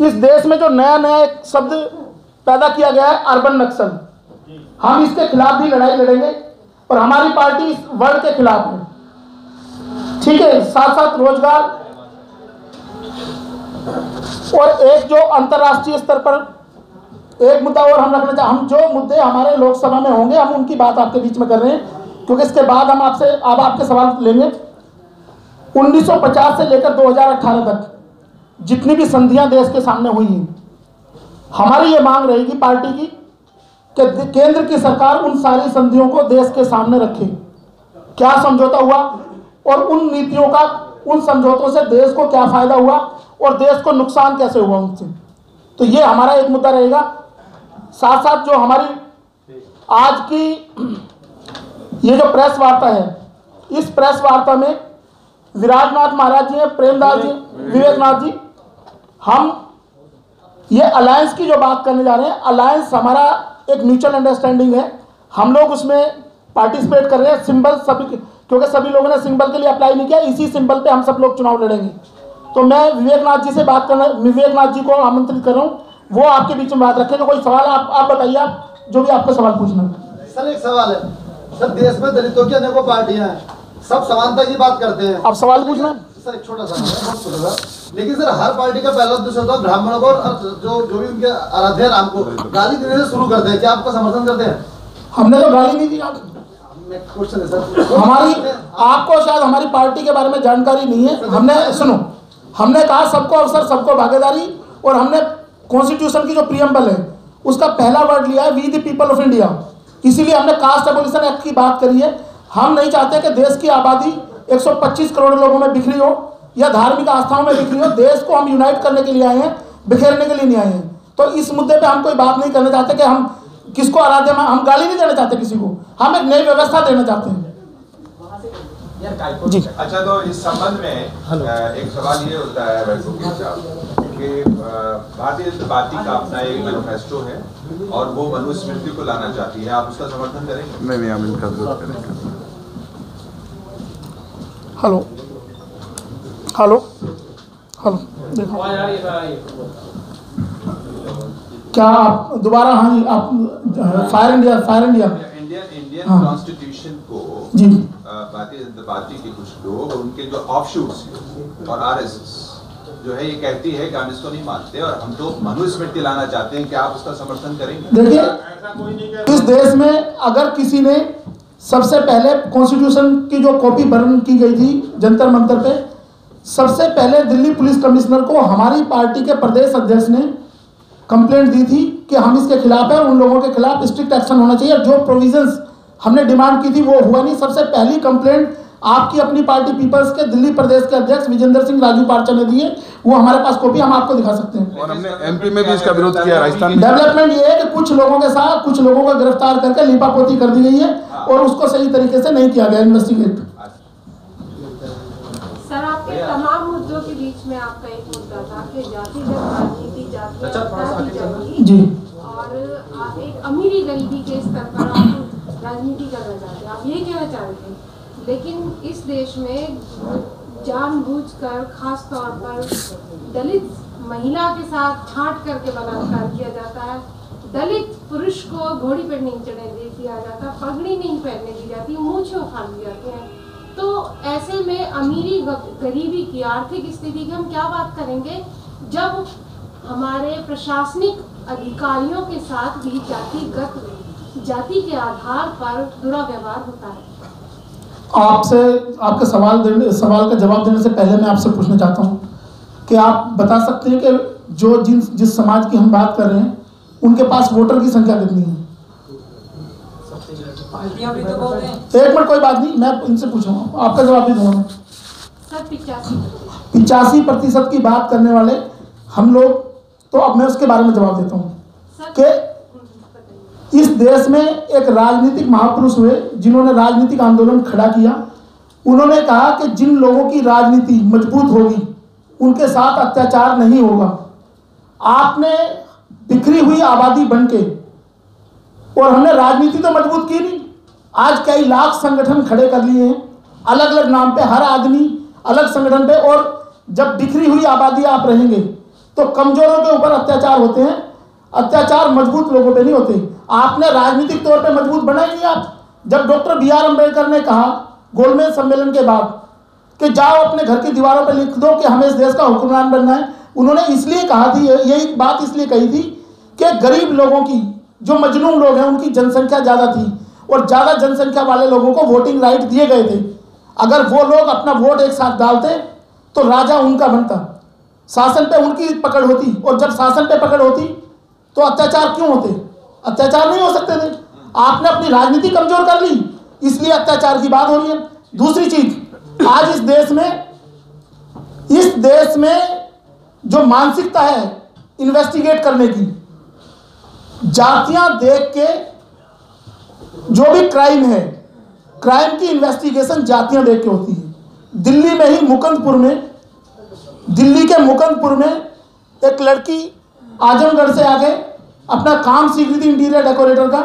इस देश में जो नया नया एक शब्द पैदा किया गया है अर्बन नक्सल, हम इसके खिलाफ भी लड़ाई लड़ेंगे और हमारी पार्टी इस वर्ड के खिलाफ है। ठीक है, साथ साथ रोजगार और एक जो अंतर्राष्ट्रीय स्तर पर एक मुद्दा और हम रखना चाहते, हम जो मुद्दे हमारे लोकसभा में होंगे हम उनकी बात आपके बीच में कर रहे हैं, क्योंकि इसके बाद हम आपसे अब आपके सवाल लेंगे। 1950 से लेकर 2018 तक जितनी भी संधियां देश के सामने हुई हैं, हमारी ये मांग रहेगी पार्टी की कि केंद्र की सरकार उन सारी संधियों को देश के सामने रखे, क्या समझौता हुआ और उन नीतियों का, उन समझौतों से देश को क्या फायदा हुआ और देश को नुकसान कैसे हुआ उनसे। तो ये हमारा एक मुद्दा रहेगा। साथ साथ जो हमारी आज की ये जो प्रेस वार्ता है, इस प्रेस वार्ता में विराजनाथ महाराज जी हैं, प्रेमदास जी, विवेकनाथ जी, हम ये अलायंस की जो बात करने जा रहे हैं, अलायंस हमारा एक म्यूचुअल अंडरस्टैंडिंग है, हम लोग उसमें पार्टिसिपेट कर रहे हैं। सिंबल सभी, क्योंकि सभी लोगों ने सिंबल के लिए अप्लाई नहीं किया, इसी सिंबल पे हम सब लोग चुनाव लड़ेंगे। तो मैं विवेकनाथ जी से बात करना, विवेकनाथ जी को आमंत्रित कर रहा हूँ, वो आपके बीच में बात रखेंगे। कोई सवाल आप बताइए, आप जो भी आपको सवाल पूछना है। सर एक सवाल है सर, देश में दलितों की अनेकों पार्टियां हैं, सब समानता की बात करते हैं, आप सवाल पूछना सर। एक छोटा सा बहुत छोटा सा, लेकिन सर हर पार्टी का पहला उद्देश्य होता है ब्राह्मणों को और जो भी उनके आराध्य राम को गाली देने से शुरू करते हैं। क्या आपका समर्थन करते हैं? हमने तो गाली नहीं दी। क्वेश्चन है सर, हमारी, आपको शायद हमारी पार्टी के बारे में जानकारी नहीं है। हमने, सुनो, हमने कहा सबको अवसर सबको भागीदारी, और हमने कॉन्स्टिट्यूशन की जो प्रीएम्बल है उसका पहला वर्ड लिया है we the people of India, इसीलिए हमने कास्ट एबोलिशन एक्ट की बात करी है। हम नहीं चाहते कि देश की आबादी 125 करोड़ लोगों में बिखरी हो या धार्मिक आस्थाओं में बिखरी हो। देश को हम यूनाइट करने के लिए आए हैं, बिखेरने के लिए नहीं आए हैं। तो इस मुद्दे पे हम कोई बात नहीं करना चाहते कि हम किसको आराध्य, हम गाली नहीं देना चाहते किसी को, हम एक नई व्यवस्था देना चाहते हैं जी। अच्छा, तो इस संबंध में एक सवाल ये होता है वैभव साहब कि भारतीय जनता पार्टी का अपना एक मैनिफेस्टो है और वो मनुस्मृति को लाना चाहती है, आप उसका समर्थन करेंगे? नहीं, हम इनका विरोध करेंगे। हेलो हेलो हेलो, देखो क्या आप दोबारा? हाँ जी, आप फायर इंडिया इंडियन कॉन्स्टिट्यूशन को जी भारतीय जनता पार्टी के कुछ लोग और उनके जो ऑफशूट्स और आरएसएस जो है ये कहती है कि हम इसको नहीं मानते और हम तो मनुस्मृति लाना चाहते हैं, क्या आप उसका समर्थन करेंगे? देखिए, इस देश में अगर किसी ने सबसे पहले कॉन्स्टिट्यूशन की जो कॉपी बर्न की गई थी जंतर मंतर पे, सबसे पहले दिल्ली पुलिस कमिश्नर को हमारी पार्टी के प्रदेश अध्यक्ष ने कंप्लेंट दी थी कि हम इसके खिलाफ है, उन लोगों के खिलाफ स्ट्रिक्ट एक्शन होना चाहिए। जो प्रोविजंस हमने डिमांड की थी वो हुआ नहीं। सबसे पहली कंप्लेंट आपकी अपनी पार्टी पीपल्स के दिल्ली प्रदेश के अध्यक्ष विजेंद्र सिंह राजू पार्चा ने दी है, वो हमारे पास कॉपी हम आपको दिखा सकते हैं। और हमने एमपी में भी इसका विरोध किया, राजस्थान में। डेवलपमेंट ये है कि कुछ लोगों के साथ कुछ लोगों को गिरफ्तार करके लीपापोती कर दी गई है और उसको सही तरीके से नहीं किया गया इन्वेस्टिगेट। सर, आपके तमाम मुद्दों के बीच में आपका एक मुद्दा था कि जातिगत राजनीति, जाति जी, और आप एक अमीरी गरीबी के स्तर पर आप राजनीति करना चाहते हैं, आप यही कहना चाह रहे थे। लेकिन इस देश में जानबूझकर खास तौर पर दलित महिला के साथ छांट करके बलात्कार किया जाता है, दलित पुरुष को घोड़ी पर नहीं चढ़ने दिया जाता, पगड़ी नहीं पहनने दी जाती, मूंछें उखाड़ दी जाती हैं। तो ऐसे में अमीरी गरीबी की, आर्थिक स्थिति की हम क्या बात करेंगे जब हमारे प्रशासनिक अधिकारियों के साथ भी जाति के आधार पर दुर्व्यवहार होता है? आपसे आपके सवाल का जवाब देने से पहले मैं आपसे पूछना चाहता हूँ कि आप बता सकते हैं कि जो जिस समाज की हम बात कर रहे हैं उनके पास वोटर की संख्या कितनी है? एक मिनट, कोई बात नहीं, मैं इनसे पूछूंगा, आपका जवाब भी दूंगा। 85% की बात करने वाले हम लोग, तो अब मैं उसके बारे में जवाब देता हूँ कि इस देश में एक राजनीतिक महापुरुष हुए जिन्होंने राजनीतिक आंदोलन खड़ा किया। उन्होंने कहा कि जिन लोगों की राजनीति मजबूत होगी उनके साथ अत्याचार नहीं होगा। आपने बिखरी हुई आबादी बनके, और हमने राजनीति तो मजबूत की नहीं, आज कई लाख संगठन खड़े कर लिए हैं अलग अलग नाम पे, हर आदमी अलग संगठन पे। और जब बिखरी हुई आबादी आप रहेंगे तो कमजोरों के ऊपर अत्याचार होते हैं, अत्याचार मजबूत लोगों पे नहीं होते। आपने राजनीतिक तौर पे मजबूत बना ही नहीं। आप जब डॉक्टर बी आर अम्बेडकर ने कहा गोलमेज सम्मेलन के बाद कि जाओ अपने घर की दीवारों पर लिख दो कि हमें इस देश का हुक्मरान बनना है, उन्होंने इसलिए कहा थी, यही बात इसलिए कही थी कि गरीब लोगों की, जो मजलूम लोग हैं, उनकी जनसंख्या ज़्यादा थी और ज़्यादा जनसंख्या वाले लोगों को वोटिंग राइट दिए गए थे। अगर वो लोग अपना वोट एक साथ डालते तो राजा उनका बनता, शासन पे उनकी पकड़ होती, और जब शासन पे पकड़ होती तो अत्याचार क्यों होते? अत्याचार नहीं हो सकते थे। आपने अपनी राजनीति कमजोर कर ली, इसलिए अत्याचार की बात हो रही है। दूसरी चीज, आज इस देश में जो मानसिकता है इन्वेस्टिगेट करने की, जातियां देख के जो भी क्राइम है, क्राइम की इन्वेस्टिगेशन जातियां देख के होती है। दिल्ली में ही मुकंदपुर में, दिल्ली के मुकंदपुर में एक लड़की आजमगढ़ से आके अपना काम सीख रही थी, इंटीरियर डेकोरेटर का,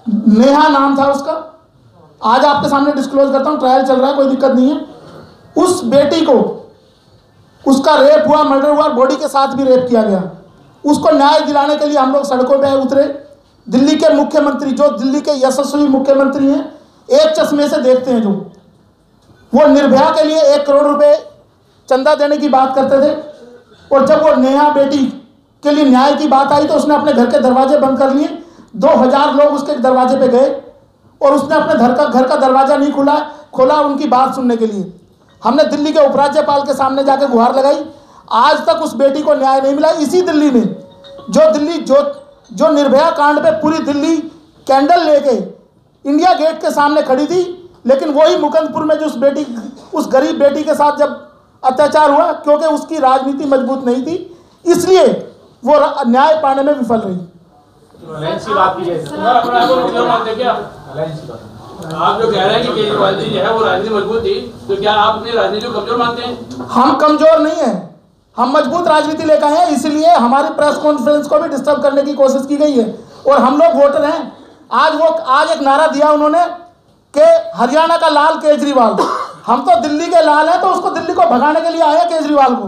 नेहा नाम था उसका। आज आपके सामने डिस्क्लोज करता हूँ, ट्रायल चल रहा है, कोई दिक्कत नहीं है। उस बेटी को, उसका रेप हुआ, मर्डर हुआ, बॉडी के साथ भी रेप किया गया। उसको न्याय दिलाने के लिए हम लोग सड़कों पे उतरे। दिल्ली के मुख्यमंत्री, जो दिल्ली के यशस्वी मुख्यमंत्री हैं, एक चश्मे से देखते हैं, जो वो निर्भया के लिए 1 करोड़ रुपए चंदा देने की बात करते थे, और जब वो नेहा बेटी के लिए न्याय की बात आई तो उसने अपने घर के दरवाजे बंद कर लिए। 2000 लोग उसके दरवाजे पे गए और उसने अपने घर का दरवाजा नहीं खोला उनकी बात सुनने के लिए। हमने दिल्ली के उपराज्यपाल के सामने जाकर गुहार लगाई, आज तक उस बेटी को न्याय नहीं मिला। इसी दिल्ली में जो निर्भया कांड पे पूरी दिल्ली कैंडल लेके इंडिया गेट के सामने खड़ी थी, लेकिन वही मुकंदपुर में जो उस गरीब बेटी के साथ जब अत्याचार हुआ, क्योंकि उसकी राजनीति मजबूत नहीं थी, इसलिए वो न्याय पाने में विफल रही। आप जो कह रहे हैं कि केजरीवाल जी जो है वो राजनीति मजबूत थी, तो क्या आप अपनी राजनीति को कमजोर मानते हैं? हम कमजोर नहीं है, हम मजबूत राजनीति लेकर आए हैं, इसलिए हमारी प्रेस कॉन्फ्रेंस को भी डिस्टर्ब करने की कोशिश की गई है। और हम लोग वोटर हैं। आज एक नारा दिया उन्होंने कि हरियाणा का लाल केजरीवाल। हम तो दिल्ली के लाल हैं, तो उसको दिल्ली को भगाने के लिए आए हैं, केजरीवाल को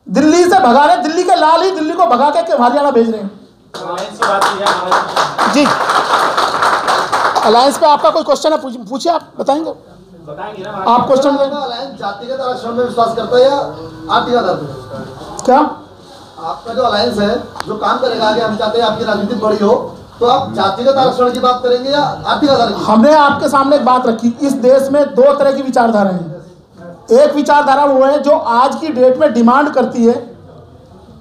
दिल्ली से भगाने। दिल्ली के लाल ही दिल्ली को भगा के हरियाणा भेज रहे हैं। जी, अलायंस पे आपका कोई क्वेश्चन है, पूछिए, आप बताएंगे आप क्वेश्चन। अलायंस जातिगत आरक्षण में विश्वास करता है या आर्थिक आधार पर? क्या आपका जो अलायंस है जो काम करेगा आगे, हम चाहते हैं आपकी राजनीति बड़ी हो, तो आप जातिगत आरक्षण की बात करेंगे या आर्थिक आधार की? हमने आपके सामने एक बात रखी, इस देश में 2 तरह की विचारधाराएं हैं। एक विचारधारा वो है जो आज की डेट में डिमांड करती है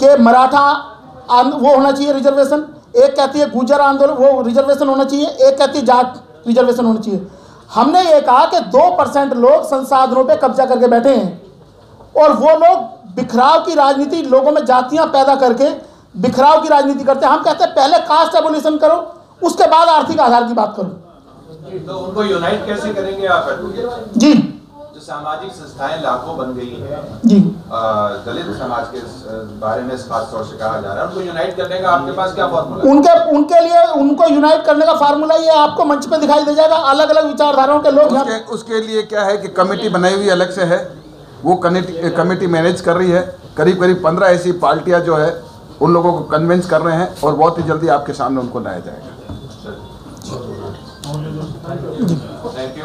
कि मराठा वो होना चाहिए रिजर्वेशन, एक कहती है गुर्जर आंदोलन वो रिजर्वेशन होना चाहिए, एक कहती है जाट रिजर्वेशन होना चाहिए। हमने ये कहा कि 2% लोग संसाधनों पे कब्जा करके बैठे हैं और वो लोग बिखराव की राजनीति, लोगों में जातियां पैदा करके बिखराव की राजनीति करते हैं। हम कहते हैं पहले कास्ट एबोलिशन करो, उसके बाद आर्थिक आधार की बात करो। तो उनको यूनाइट कैसे करेंगे आप? जी, जो सामाजिक संस्थाएं लाखों बन गई हैं जी, दलित समाज के बारे में खास तौर से कहा जा रहा है, उनको यूनाइट करने का आपके पास क्या फॉर्मूला? उनके लिए उनको यूनाइट करने का फार्मूला ये आपको मंच पे दिखाई दे जाएगा। अलग अलग विचारधाराओं के लोग उसके लिए क्या है कि कमेटी बनाई हुई अलग से है, वो कमेटी मैनेज कर रही है। करीब 15 ऐसी पार्टियां जो है उन लोगों को कन्विंस कर रहे हैं और बहुत ही जल्दी आपके सामने उनको लाया जाएगा। Thank you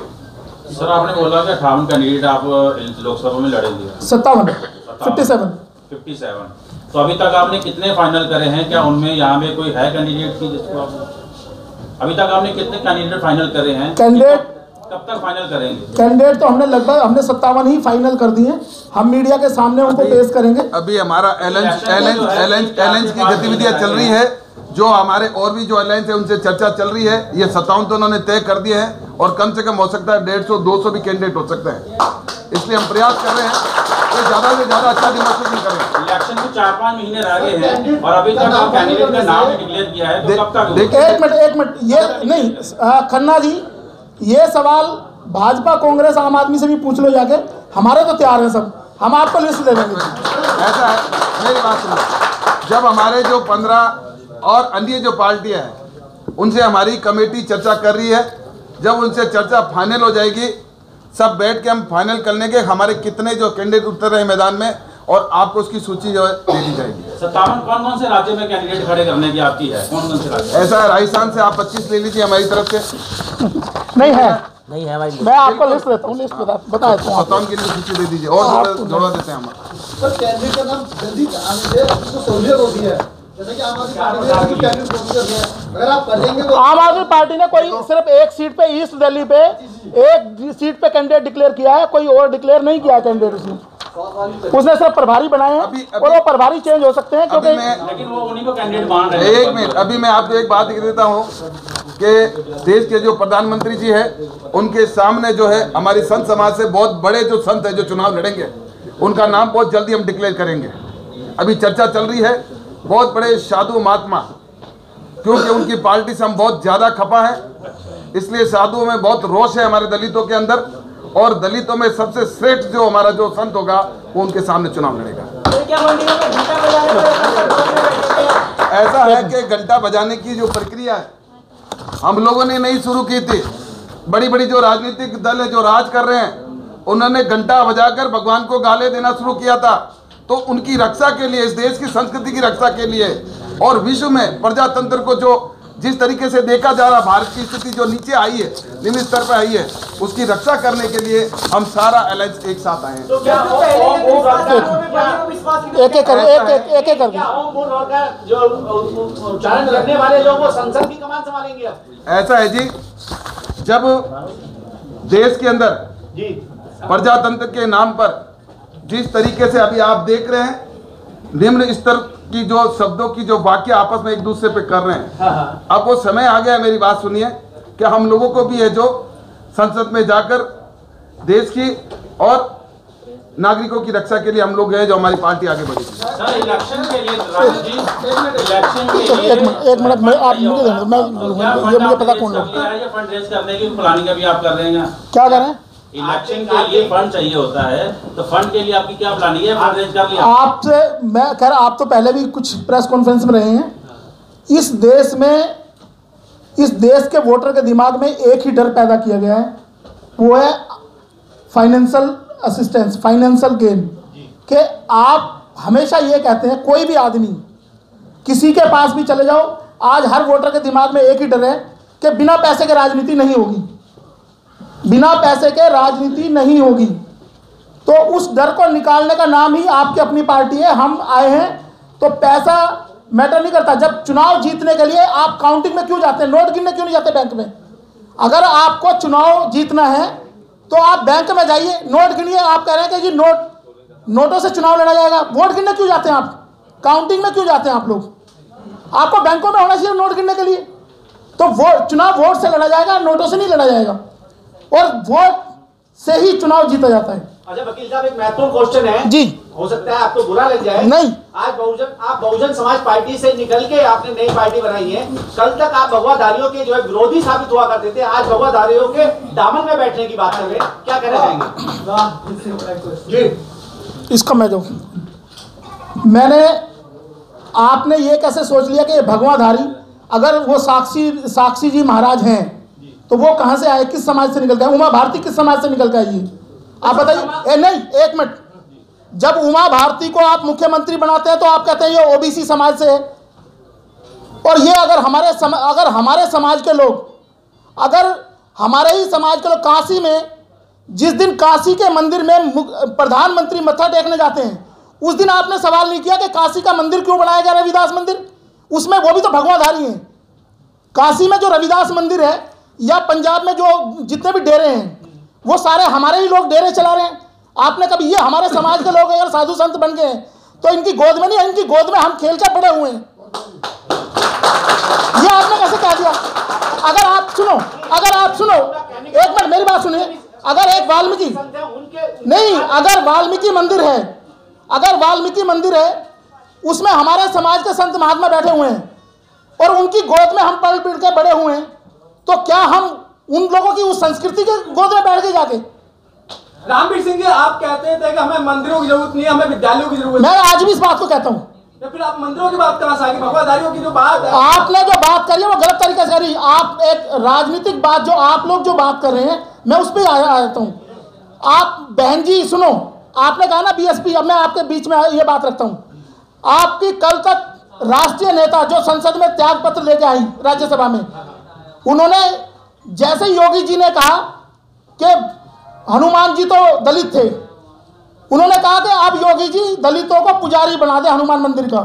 sir. आपने बोला कि 58 कैंडिडेट आप लोकसभा में लड़ेंगे। 57। तो अभी तक आपने कितने फाइनल करे हैं? क्या उनमें यहाँ पे कोई है कैंडिडेट की जिसको आप अभी तक आपने कितने कैंडिडेट फाइनल करे हैं? कैंडिडेट कब तक फाइनल करेंगे? कैंडिडेट तो हमने 57 ही फाइनल कर दिए। हम मीडिया के सामने उनको पेश करेंगे। अभी हमारा अलायंस की गतिविधियां चल रही है, जो हमारे और भी जो अलायंस है उनसे चर्चा चल रही है। ये 57 तो उन्होंने तय कर दिए हैं और कम से कम हो सकता है 150-200 भी कैंडिडेट हो सकते हैं। इसलिए हम प्रयास कर रहे हैं कि ज्यादा से ज्यादा अच्छा डेमोक्रेसी करें। इलेक्शन को 4-5 महीने रह गए हैं और अभी तक आप कैंडिडेट का नाम डिक्लेयर किया है, तो कब तक? एक मिनट ये नहीं, खन्ना जी, ये सवाल भाजपा, कांग्रेस, आम आदमी से भी पूछ लो जाके। हमारे तो तैयार है सब, हम आपको लिस्ट दे देंगे। ऐसा है, मेरी बात सुनो, जब हमारे जो 15 और अन्य जो पार्टियां हैं उनसे हमारी कमेटी चर्चा कर रही है, जब उनसे चर्चा फाइनल हो जाएगी, सब बैठ के हम फाइनल कर लेंगे हमारे कितने जो कैंडिडेट उतर रहे हैं मैदान में और आपको उसकी सूची जो है दे दी जाएगी। 57 कौन-कौन से राज्य में कैंडिडेट खड़े करने की आपकी है? कौन-कौन से राज्य? ऐसा है, राजस्थान से आप 25 ले लीजिए हमारी तरफ से। नहीं है भाई, मैं आपको लिस्ट देता हूँ, लिस्ट बता देता हूँ। 57 की सूची दे दीजिए और जोड़ा देते हैं हम। सर कैंडिडेट का नाम जल्दी आने से आपको सहूलियत होती है, जैसे कि आम आदमी पार्टी ने कैंडिडेट घोषित कर दिया है, अगर आप कर देंगे तो आम आदमी पार्टी ने कोई सिर्फ एक सीट पे, ईस्ट दिल्ली पे एक सीट पे कैंडिडेट डिक्लेयर किया है, कोई और डिक्लेयर नहीं किया कैंडिडेट उसने सिर्फ प्रभारी बनाए हैं और वो प्रभारी चेंज हो सकते हैं क्योंकि लेकिन वो उन्हीं को कैंडिडेट मान रहे हैं। एक मिनट, अभी मैं आपको एक बात लिख देता हूँ कि देश के जो प्रधानमंत्री जी हैं उनके सामने जो है हमारी संत समाज से बहुत बड़े जो संत है जो चुनाव लड़ेंगे, उनका नाम बहुत जल्दी हम डिक्लेयर करेंगे। अभी चर्चा चल रही है, बहुत बड़े साधु महात्मा, क्योंकि उनकी पार्टी से हम बहुत ज्यादा खपा है, इसलिए साधुओं में बहुत रोष है हमारे दलितों के अंदर, और दलितों में सबसे श्रेष्ठ जो हमारा जो संत होगा वो उनके सामने चुनाव लड़ेगा। ऐसा है कि घंटा बजाने की जो प्रक्रिया है हम लोगों ने नहीं शुरू की थी, बड़ी बड़ी जो राजनीतिक दल है जो राज कर रहे हैं उन्होंने घंटा बजाकर भगवान को गाले देना शुरू किया था। तो उनकी रक्षा के लिए, इस देश की संस्कृति की रक्षा के लिए और विश्व में प्रजातंत्र को जो जिस तरीके से देखा जा रहा, भारत की स्थिति जो नीचे आई है, निम्न स्तर पर आई है, उसकी रक्षा करने के लिए हम सारा अलायंस एक साथ आए हैं। तो क्या एक एक कर जो उच्चारण करने वाले लोग वो संसद की कमान संभालेंगे? ऐसा है जी, जब देश के अंदर जी प्रजातंत्र के नाम पर जिस तरीके से अभी आप देख रहे हैं, निम्न स्तर की जो शब्दों की जो वाक्य आपस में एक दूसरे पे कर रहे हैं, अब वो समय आ गया, मेरी बात सुनिए, कि हम लोगों को भी है जो संसद में जाकर देश की और नागरिकों की रक्षा के लिए हम लोग हैं, जो हमारी पार्टी आगे बढ़ेगी। सर इलेक्शन के लिए राहुल जी, इलेक्शन के लिए एक मिनट मैं आप मुझे देना, मैं ये मुझे पता कौन लोग ये फंड रेज करने की प्लानिंग अभी आप कर रहे हैं? क्या कर रहे हैं। इलेक्शन के लिए फंड चाहिए होता है, तो फंड के लिए आपकी क्या प्लानिंग है? फंड रेज कर लिया आपसे मैं कह रहा, आप तो पहले भी कुछ प्रेस कॉन्फ्रेंस में रहे हैं। इस देश में, इस देश के वोटर के दिमाग में एक ही डर पैदा किया गया है, वो है फाइनेंशियल असिस्टेंस, फाइनेंशियल गेन। कि आप हमेशा ये कहते हैं, कोई भी आदमी किसी के पास भी चले जाओ, आज हर वोटर के दिमाग में एक ही डर है कि बिना पैसे के राजनीति नहीं होगी, बिना पैसे के राजनीति नहीं होगी। तो उस डर को निकालने का नाम ही आपकी अपनी पार्टी है। हम आए हैं तो पैसा मैटर नहीं करता। जब चुनाव जीतने के लिए आप काउंटिंग में क्यों जाते हैं, नोट गिनने क्यों नहीं जाते बैंक में? अगर आपको चुनाव जीतना है तो आप बैंक में जाइए, नोट गिनिए। आप कह रहे हैं कि जी नोटों से चुनाव लड़ा जाएगा, वोट गिनने क्यों जाते हैं आप? काउंटिंग में क्यों जाते हैं आप लोग? आपको बैंकों में होना चाहिए नोट गिनने के लिए। तो चुनाव वोट से लड़ा जाएगा, नोटों से नहीं लड़ा जाएगा, और वोट से ही चुनाव जीता जाता है। अच्छा वकील साहब, एक महत्वपूर्ण क्वेश्चन है जी, हो सकता है आपको बुरा लग जाए। नहीं, आज आप बहुजन समाज पार्टी से निकल के आपने नई पार्टी बनाई है। कल तक आप भगवाधारियों के जो है विरोधी साबित हुआ करते थे, आज भगवाधारियों के दामन में बैठने की बात कर रहे हैं, क्या कहना चाहेंगे? जी इसका मैं जो मैंने, आपने ये कैसे सोच लिया कि ये भगवाधारी, अगर वो साक्षी जी महाराज हैं तो वो कहाँ से आए, किस समाज से निकल के आए? उमा भारती किस समाज से निकल के आई है आप बताइए? नहीं, एक मिनट, जब उमा भारती को आप मुख्यमंत्री बनाते हैं तो आप कहते हैं ये ओबीसी समाज से है, और ये अगर हमारे समाज के लोग, अगर हमारे ही समाज के लोग काशी में, जिस दिन काशी के मंदिर में प्रधानमंत्री मत्था टेकने जाते हैं, उस दिन आपने सवाल नहीं किया कि काशी का मंदिर क्यों बनाया गया, रविदास मंदिर, उसमें वो भी तो भगवाधारी हैं। काशी में जो रविदास मंदिर है, या पंजाब में जो जितने भी डेरे हैं, वो सारे हमारे ही लोग डेरे चला रहे हैं। आपने कभी, ये हमारे समाज के लोग अगर साधु संत बन गए तो इनकी गोद में नहीं, इनकी गोद में हम खेल के पड़े हुए हैं, ये आपने कैसे कह दिया? अगर आप सुनो, एक मिनट मेरी बात सुनिए। अगर एक वाल्मीकि नहीं, अगर वाल्मीकि मंदिर है, उसमें हमारे समाज के संत महात्मा बैठे हुए हैं और उनकी गोद में हम पल पीट के बड़े हुए हैं, तो क्या हम उन लोगों की उस संस्कृति के गोद में बैठ के जाके? रामवीर सिंह जी, आप कहते थे कि हमें मंदिरों की जरूरत नहीं है, हमें विद्यालयों की जरूरत है। मैं आज भी इस बात को कहता हूँ। तो फिर आप मंदिरों की बात कहाँ से आएगी? भगवाधारियों की जो बात है, आपने जो बात करी है वो गलत तरीके से करी। आप एक राजनीतिक बात, जो आप लोग जो बात कर रहे हैं, मैं उस पर आ जाता हूँ। आप बहन जी सुनो, आपने कहा ना बीएसपी, अब मैं आपके बीच में ये बात रखता हूं, आपकी कल तक राष्ट्रीय नेता जो संसद में त्याग पत्र लेके आई राज्यसभा में, उन्होंने जैसे योगी जी ने कहा कि हनुमान जी तो दलित थे, उन्होंने कहा कि आप योगी जी दलितों को पुजारी बना दे हनुमान मंदिर का।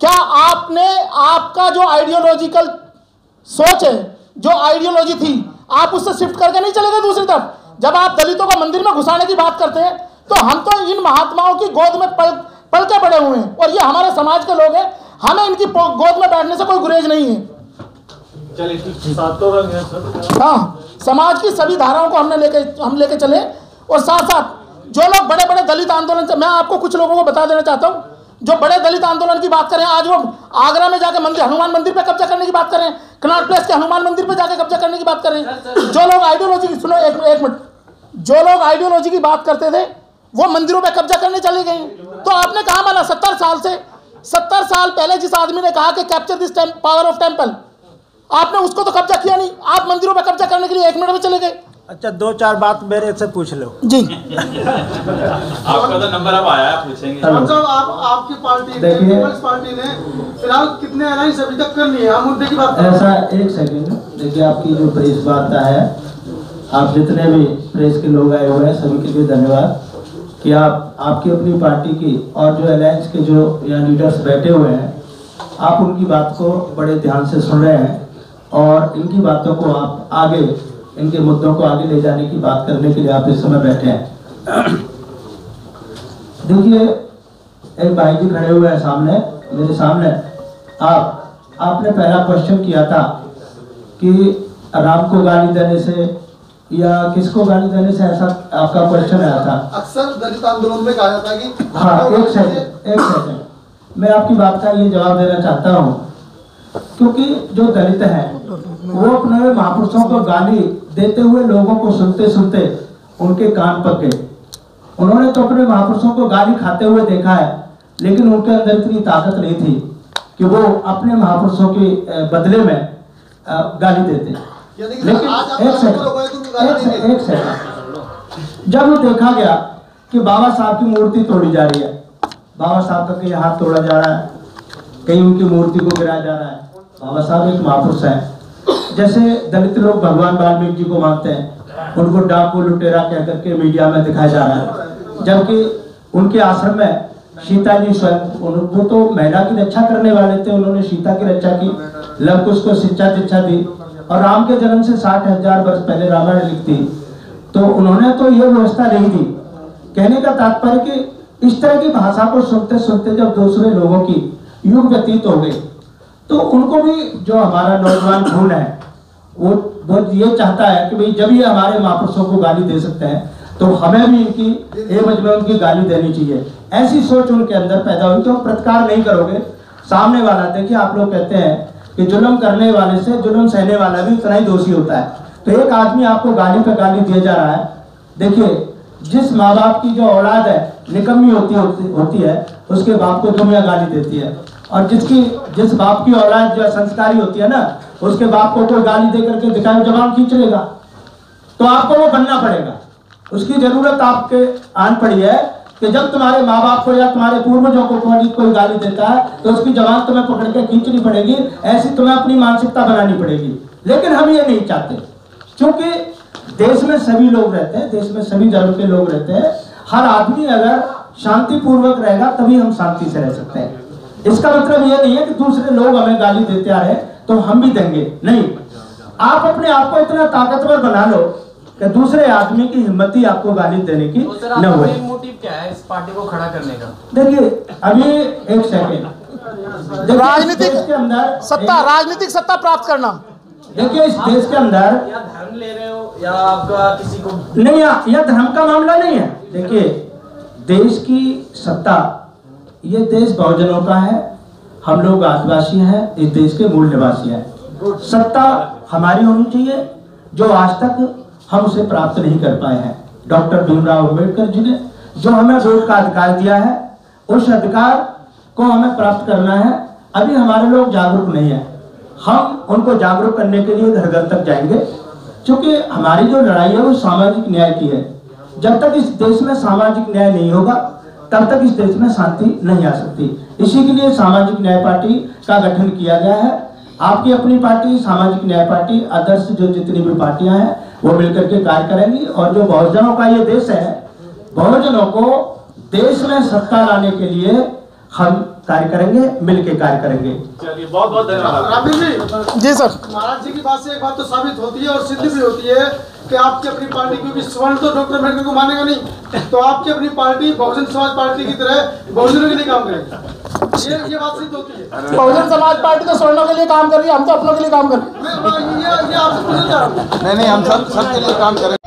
क्या आपने, आपका जो आइडियोलॉजिकल सोच है, जो आइडियोलॉजी थी, आप उससे शिफ्ट करके नहीं चले गए दूसरी तरफ? जब आप दलितों को मंदिर में घुसाने की बात करते हैं तो हम तो इन महात्माओं की गोद में पल के बड़े हुए हैं और ये हमारे समाज के लोग हैं, हमें इनकी गोद में बैठने से कोई गुरेज नहीं है। चलिए ठीक, सातों रंग है सर। हाँ, समाज की सभी धाराओं को हम लेके चले और साथ साथ जो लोग बड़े बड़े दलित आंदोलन से, मैं आपको कुछ लोगों को बता देना चाहता हूँ, जो बड़े दलित आंदोलन की बात करें, आज वो आगरा में जाके मंदिर, हनुमान मंदिर पे कब्जा करने की बात करें, कनॉट प्लेस के हनुमान मंदिर पे जाके कब्जा करने की बात करें, जो लोग आइडियोलॉजी की, सुनो एक मिनट, जो लोग आइडियोलॉजी की बात करते थे वो मंदिरों पे कब्जा करने चले गए। तो आपने कहा माना 70 साल पहले जिस आदमी ने कहा कि capture this power of temple, आपने उसको तो कब्जा किया नहीं, आप मंदिरों पे कब्जा करने के लिए 1 मिनट में चले गए। अच्छा, 2-4 बात मेरे से पूछ लो जी। आपका तो नंबर अब आया, पूछेंगे। आपकी पार्टी ने, पीपल्स पार्टी ने फिलहाल कितने अलायंस अभी तक कर लिए? हम मुद्दे की बात ऐसा, एक सेकंड देखिए, आपकी जो प्रेस वार्ता है, आप जितने भी प्रेस के लोग आए हुए हैं सभी के लिए धन्यवाद कि आप आपकी अपनी पार्टी की और जो अलायंस के जो यहाँ लीडर्स बैठे हुए हैं, आप उनकी बात को बड़े ध्यान से सुन रहे हैं और इनकी बातों को आप आगे, इनके मुद्दों को आगे ले जाने की बात करने के लिए आप इस समय बैठे हैं। देखिए, एक भाई जी खड़े हुए हैं सामने, मेरे सामने। आपने पहला क्वेश्चन किया था कि राम को गाली देने से या किसको गाली देने से, ऐसा आपका क्वेश्चन आया था। अक्सर दलित आंदोलन में कहा जाता है कि हाँ, एक सेकंड मैं आपकी बात का ये जवाब देना चाहता हूँ, क्योंकि जो दलित हैं वो अपने महापुरुषों को गाली देते हुए लोगों को सुनते सुनते उनके कान पक गए। उन्होंने तो अपने महापुरुषों को गाली खाते हुए देखा है, लेकिन उनके अंदर इतनी ताकत नहीं थी कि वो अपने महापुरुषों के बदले में गाली देते। लेकिन एक सेकंड, जब वो देखा गया कि बाबा साहब की मूर्ति तोड़ी जा रही है, बाबा साहब का कहीं हाथ तोड़ा जा रहा है, कहीं उनकी मूर्ति को गिराया जा रहा है, बाबा साहब एक महापुरुष हैं। जैसे दलित लोग भगवान वाल्मीकि जी को मानते हैं, उनको डाकू लुटेरा कह करके मीडिया में दिखाया जा रहा है, जबकि उनके आश्रम में सीता जी स्वयं, वो तो महिला की रक्षा करने वाले थे, उन्होंने सीता की रक्षा की, लव कुश को शिक्षा दीक्षा दी और राम के जन्म से 60,000 वर्ष पहले रामायण लिखती, तो उन्होंने तो ये व्यवस्था नहीं दी। कहने का तात्पर्य कि इस तरह की भाषा को सुनते सुनते जब दूसरे लोगों की युग व्यतीत हो गई, तो उनको भी जो हमारा नौजवान खून है वो ये चाहता है कि भाई जब ये हमारे महापुरुषों को गाली दे सकते हैं तो हमें भी इनकी एवज में उनकी गाली देनी चाहिए। ऐसी सोच उनके अंदर पैदा हुई। तो प्रतिकार नहीं करोगे, सामने वाला, देखिए आप लोग कहते हैं कि जुल्म करने वाले से जुल्म सहने वाला भी उतना ही दोषी होता है। तो एक आदमी आपको गाली पे गाली दिया जा रहा है। देखिए, जिस माँ बाप की जो औलाद है निकम्मी होती है, उसके बाप को दुनिया गाली देती है, और जिस बाप की औलाद जो संस्कारी होती है ना, उसके बाप को कोई गाली दे करके दिखाए जवान खींच लेगा, तो आपको वो बनना पड़ेगा। उसकी जरूरत आपके आन पड़ी है कि जब तुम्हारे माँ बाप को या तुम्हारे पूर्वजों को कोई गाली देता है तो उसकी जवान तुम्हें पकड़ के खींचनी पड़ेगी, ऐसी तुम्हें अपनी मानसिकता बनानी पड़ेगी। लेकिन हम ये नहीं चाहते, क्योंकि देश में सभी लोग रहते हैं, देश में सभी धर्म के लोग रहते हैं। हर आदमी अगर शांतिपूर्वक रहेगा तभी हम शांति से रह सकते हैं। इसका मतलब ये नहीं है कि दूसरे लोग हमें गाली देते आ रहे तो हम भी देंगे, नहीं। आप अपने आप को इतना ताकतवर बना लो कि दूसरे आदमी की हिम्मत ही आपको गाली देने की न हो। मोटिव क्या है इस पार्टी को खड़ा करने का? देखिए, अभी एक सेकेंड, राजनीतिक के अंदर सत्ता, राजनीतिक सत्ता प्राप्त करना। देखिए, इस देश के अंदर या धर्म ले रहे हो या आपका किसी को नहीं, यह धर्म का मामला नहीं है। देखिए, देश की सत्ता, ये देश बहुजनों का है, हम लोग आदिवासी हैं, इस देश के मूल निवासी हैं। सत्ता हमारी होनी चाहिए, जो आज तक हम उसे प्राप्त नहीं कर पाए हैं। डॉक्टर भीमराव अंबेडकर जी ने जो हमें वोट का अधिकार दिया है, उस अधिकार को हमें प्राप्त करना है। अभी हमारे लोग जागरूक नहीं है, हम उनको जागरूक करने के लिए घर घर तक जाएंगे, क्योंकि हमारी जो लड़ाई है वो सामाजिक न्याय की है। जब तक इस देश में सामाजिक न्याय नहीं होगा तब तक इस देश में शांति नहीं आ सकती। इसी के लिए सामाजिक न्याय पार्टी का गठन किया गया है। आपकी अपनी पार्टी सामाजिक न्याय पार्टी, आदर्श जो जितनी भी पार्टियां हैं वो मिलकर के कार्य करेंगी और जो बहुजनों का ये देश है, बहुजनों को देश में सत्ता लाने के लिए हम कार्य करेंगे, मिलकर कार्य करेंगे। चलिए बहुत बहुत धन्यवाद। राबी जी, जी सर। महाराज जी की बात से एक बात तो साबित होती है और सिद्ध भी होती है कि आपकी अपनी पार्टी, क्योंकि स्वर्ण तो डॉक्टर अम्बेडकर को मानेगा नहीं, तो आपकी अपनी पार्टी बहुजन समाज पार्टी की तरह बहुजनों के लिए काम करेगी। ये बात सिद्ध होती है। बहुजन समाज पार्टी तो स्वर्णों के लिए काम कर रही है, हम तो अपनों के लिए काम कर रहे हैं। ये आपसे पूछना चाह रहा हूँ। नहीं, हम सब के लिए काम करें।